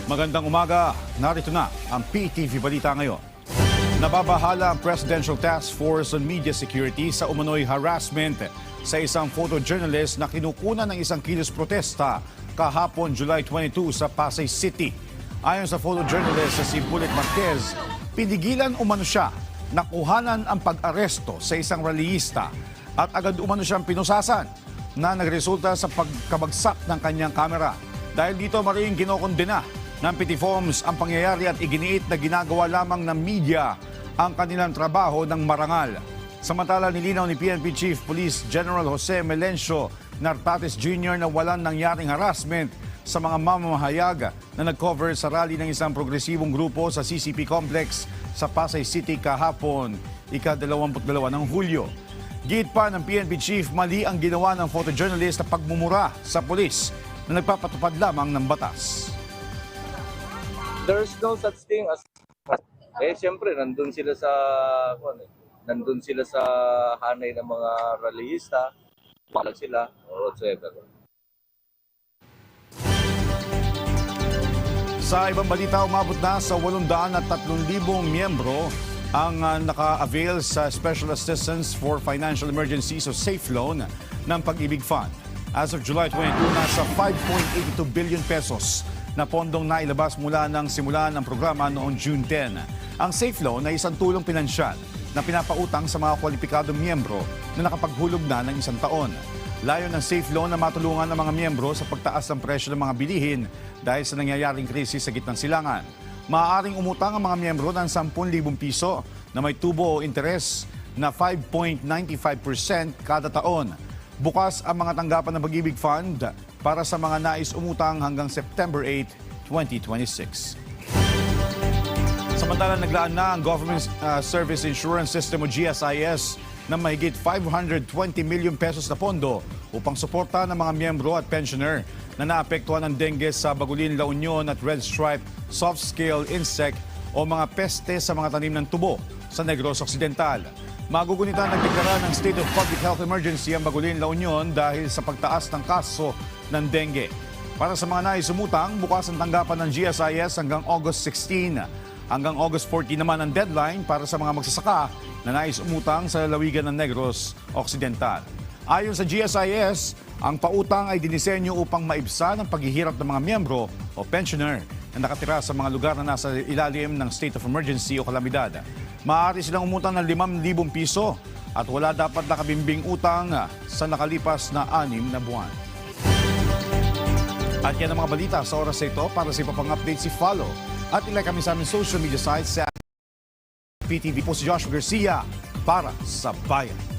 Magandang umaga, narito na ang PTV Balita ngayon. Nababahala ang Presidential Task Force on Media Security sa umano'y harassment sa isang photojournalist na kinukunan ng isang kilos protesta kahapon July 22 sa Pasay City. Ayon sa photojournalist sa si Bullet Marquez, pinigilan umano siya na kuhanan ang pag-aresto sa isang rallyista at agad umano siyang pinusasan na nagresulta sa pagkabagsak ng kanyang kamera. Dahil dito maring kinokondena ng Petiforms ang pangyayari at iginiit na ginagawa lamang ng media ang kanilang trabaho ng marangal. Samantala nilinaw ni PNP Chief Police General Jose Melencio Nartates Jr. na walang nangyaring harassment sa mga mamamahayag na nag-cover sa rally ng isang progresibong grupo sa CCP Complex sa Pasay City kahapon, ika-22 ng Hulyo. Git pa ng PNP Chief, mali ang ginawa ng photojournalist na pagmumura sa pulis na nagpapatupad lamang ng batas. There's no such thing as siyempre nandun sila sa hanay ng mga rallyista, malag sila or whatsoever. Sa ibang balita, umabot na sa 803,000 miyembro ang naka-avail sa Special Assistance for Financial Emergencies o Safe Loan ng Pag-ibig Fund. As of July 22, nasa 5.82 billion pesos na pondong nailabas mula ng simula ng programa noong June 10. Ang Safe Loan ay isang tulong pinansyal na pinapautang sa mga kwalipikadong miyembro na nakapaghulog na ng isang taon. Layon ng Safe Loan na matulungan ng mga miyembro sa pagtaas ng presyo ng mga bilihin dahil sa nangyayaring krisis sa gitnang silangan. Maaaring umutang ang mga miyembro ng 10,000 piso na may tubo o interes na 5.95% kada taon. Bukas ang mga tanggapan ng Pag-ibig Fund para sa mga nais umutang hanggang September 8, 2026. Samantala, naglaan na ang Government Service Insurance System o GSIS ng mahigit 520 million pesos na pondo upang suporta ng mga miyembro at pensioner na naapektuhan ng dengue sa Bagulin, La Union at Red Stripe soft-scale insect o mga peste sa mga tanim ng tubo sa Negros Occidental. Magugunitan nagdeklara ng State of Public Health Emergency ang Bagulin, La Union dahil sa pagtaas ng kaso ng dengue. Para sa mga nais umutang, bukas ang tanggapan ng GSIS hanggang August 16. Hanggang August 14 naman ang deadline para sa mga magsasaka na nais umutang sa lalawigan ng Negros Occidental. Ayon sa GSIS, ang pautang ay dinisenyo upang maibsan ang paghihirap ng mga miyembro o pensioner na nakatira sa mga lugar na nasa ilalim ng state of emergency o kalamidad. Maaari silang umutang ng 5,000 piso at wala dapat nakabimbing utang sa nakalipas na 6 na buwan. At yan ang mga balita sa oras na ito. Para sa iba pang update, follow at ilike kami sa aming social media sites sa PTV. Po si Joshua Garcia para sa Bayan.